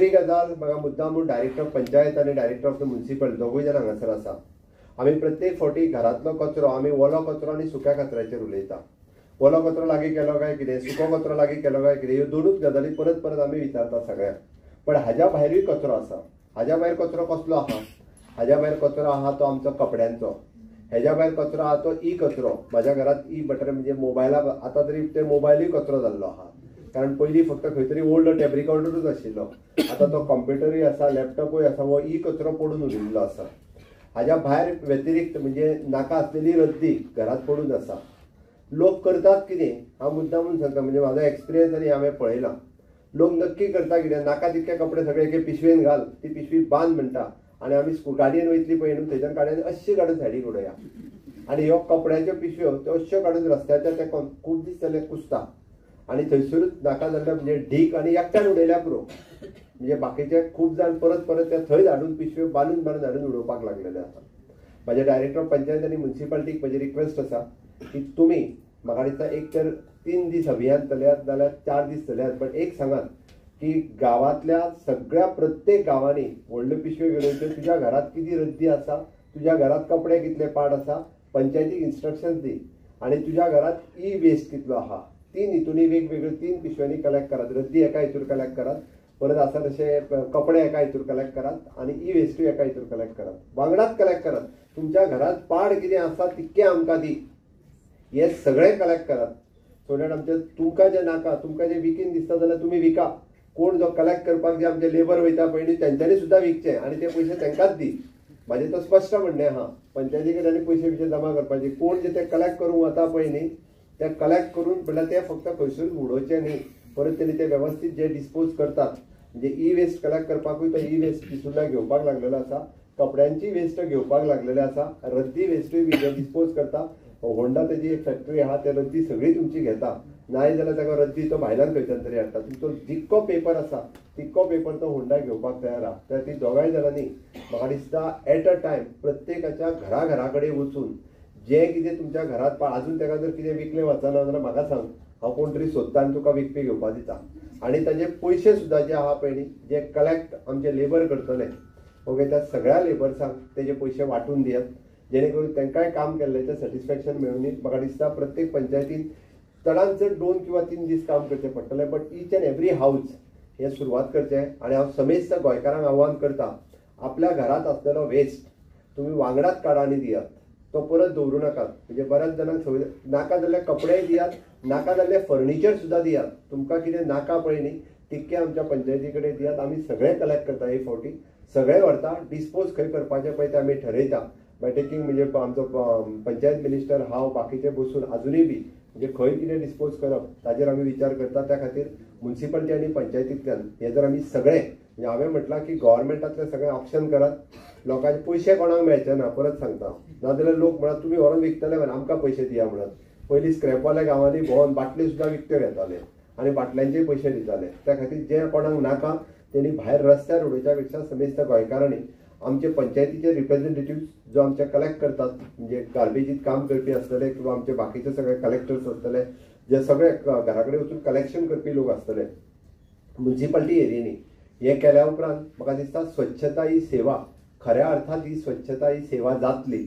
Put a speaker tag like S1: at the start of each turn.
S1: दुसरी गजाल म्हाका मुद्दामून डायरेक्टर ऑफ पंचायत आनी डायरेक्टर ऑफ द म्युनिसिपल दोगूय जाण हांगासर आसा. आमी प्रत्येक फावटी घरांतलो कचरो आमी ओलो कचरो आनी सुक्या कचऱ्याचेर उलयता. ओलो कचरो लागीं केलो काय कितें, सुको कचरो लागीं केलो काय कितें, ह्यो दोनूच गजाली परत परत आमी विचारता सगळ्यांक. पण हाज्या भायरूय कचरो आसा. हाज्या भायर कचरो कसलो आहा? हाज्या भायर कचरो आहा तो आमचो कपड्यांचो. हेज्या भायर कचरो आहा तो ई कचरो. म्हाज्या घरांत ई बटर म्हणजे मोबायला आतां तरी ते मोबायलूय कचरो जाल्लो आहा. कारण पयलीं फक्त खंय तरी ओल्ड टॅप रिकॉर्डरूच आशिल्लो. आतां तो कंप्युटरूय आसा, लॅपटॉपूय आसा, हो ई कचरो पडून उरिल्लो आसा. हाज्या भायर व्यतिरिक्त म्हणजे नाका आसलेली रद्दी घरांत पडून आसा. लोक करतात कितें हांव मुद्दामून सांगता, म्हणजे म्हाजो एक्सपिरियन्स आनी हांवें पळयलां. लोक नक्की करता कितें, नाका तितके कपडे सगळे एके पिशवेन घाल, ती पिशवी बांद म्हणटा आनी आमी गाडयेन वयतली पळय न्हू थंयच्यान काडून अशी काडून सायडीक उडोवया. आनी ह्यो कपड्याच्यो पिशव्यो त्यो अश्यो काडून रस्त्याच्या तेंकोन खूब दीस जाले कुसता आनी थंयसरूच नाका जाल्ले म्हणजे ढीक आनी एकट्यान उडयल्या पुरो. म्हणजे बाकीचे खूब जाण परत परत त्या थंय धाडून पिशव्यो बांदून धाडून उडोवपाक लागलेले आसा. म्हाजे डायरेक्टर ऑफ पंचायत आनी म्युनिसिपालिटीक म्हजी रिक्वेस्ट आसा की तुमी म्हाका दिसता एक तर 3 दीस अभियान चलयात नाल्यार 4 दीस चलयात, पण एक सांगात की गांवांतल्या सगळ्या प्रत्येक गांवांनी व्हडल्यो पिशव्यो घेवन येवच्यो. तुज्या घरांत किती रद्दी आसा, तुज्या घरांत कपडे कितले पाड आसा, पंचायतीक इन्स्ट्रक्शन्स दी. आनी तुज्या घरांत ई वेस्ट कितलो आहा 3 हितूनी वेगवेगळ्यो 3 पिशव्यांनी कलेक्ट करात. रद्दी एका हितूर कलेक्ट करात, परत आसा तशे कपडे एका हितूर कलेक्ट करात आनी ई वेस्टूय एका हितूर कलेक्ट करात. वांगडाच कलेक्ट करात. तुमच्या घरांत पाड कितें आसा तितकें आमकां दी. हे सगळें कलेक्ट करात. सो दॅट आमचे तुमकां जे नाका, तुमकां जे विकीन दिसता जाल्यार तुमी विका. कोण जो कलेक्ट करपाक जे आमचे लेबर वयता पळय न्ही तेंच्यांनी सुद्दां विकचें आनी ते पयशे तेंकांच दी. म्हाजें तो स्पश्ट म्हणणें आहा. पंचायती कडेन पयशे बिशे जमा करपाचे. कोण जे ते कलेक्ट करूंक वता पळय न्ही ते कलेक्ट करून म्हणल्यार ते फक्त खंयसरूच उडोवचे न्ही. परत तेणी ते वेवस्थीत जे डिस्पोज करतात म्हणजे ई वेस्ट कलेक्ट करपाकूय तो ई वेस्ट सुद्दां घेवपाक लागलेलो आसा. कपड्यांची वेस्ट घेवपाक लागलेले आसा. रद्दी वेस्टूय बी जे डिस्पोज करता. होंडा तेजी एक फॅक्टरी आहा, ते रद्दी सगळी तुमची घेता. नाय जाल्यार ताका रद्दी तो भायल्यान खंयच्यान तरी हाडटा. तुमचो जितको पेपर आसा तितको पेपर तो होंडा घेवपाक तयार आहा. तर ती दोगांय जाणांनी म्हाका दिसता एट अ टायम प्रत्येकाच्या घरा कडेन वचून जे कितें तुमच्या घरांत अजून ताका जर कितें विकलें वचना जाल्यार म्हाका सांग, हांव कोण तरी सोदता आनी तुका विकपी घेवपाक दिता. आनी ताजे पयशे सुद्दां जे आहा पळय न्ही जे कलेक्ट आमचे लेबर करतले ओके, त्या सगळ्या लेबर्सांक तेजे पयशे वांटून दियात, जेणे करून तांकांय काम केल्ल्याचें सॅटिस्फॅक्शन मेळून म्हाका दिसता प्रत्येक पंचायतीन चडांत चड 2 किंवा 3 दीस काम करचें पडटलें. But each and every house हे सुरवात करचें. आनी हांव समेस्त गोंयकारांक आव्हान करता, आपल्या घरांत आसलेलो वेस्ट तुमी वांगडाच काडा आनी दियात. तो परत दवरूं नाकात. म्हणजे बऱ्याच जाणांक नाका जाल्ले कपडेय दियात, नाका जाल्ले फर्निचर सुद्दां दियात. तुमकां कितें नाका पळय न्ही तितकें आमच्या पंचायती कडेन दियात. आमी सगळें कलेक्ट करता. हे फावटी सगळें व्हरता. डिस्पोज खंय करपाचें पळय तें आमी ठरयता. बाय टेकिंग म्हणजे आमचो पंचायत मिनिस्टर हांव बाकीचे बसून अजुनूय बी म्हणजे खंय कितें डिस्पोज करप ताजेर आमी विचार करता. त्या खातीर म्युनिसिपालिटी आनी पंचायतींतल्यान हे जर आमी सगळें म्हणजे हांवें म्हटलां की गव्हर्मेंटातले सगळें ऑप्शन करात. लोकांचे पयशे कोणाक मेळचे ना. परत सांगता, नाजाल्यार लोक म्हणत तुमी व्हरून विकतले म्हण आमकां पयशे दिया म्हणत. पयलीं स्क्रॅपवाले गांवांनी भोंवन बाटली सुद्दां विकत्यो घेताले आनी बाटल्यांचेय पयशे दिताले. त्या खातीर जे कोणाक नाका तेणी भायर रस्त्यार उडोवच्या पेक्षा समेस्त गोंयकारांनी आमचे पंचायतीचे रिप्रेझेंटेटिव्ह जो आमचे कलेक्ट करतात म्हणजे गार्बेजीत काम करपी आसतले किंवा आमचे बाकीचे सगळे कलेक्टर्स आसतले जे सगळे घरा कडेन वचून कलेक्शन करपी लोक आसतले म्युनिसिपालिटी एरियेनी, हे केल्या उपरांत म्हाका दिसता स्वच्छता ही सेवा खऱ्या अर्थात ही स्वच्छता ही सेवा जातली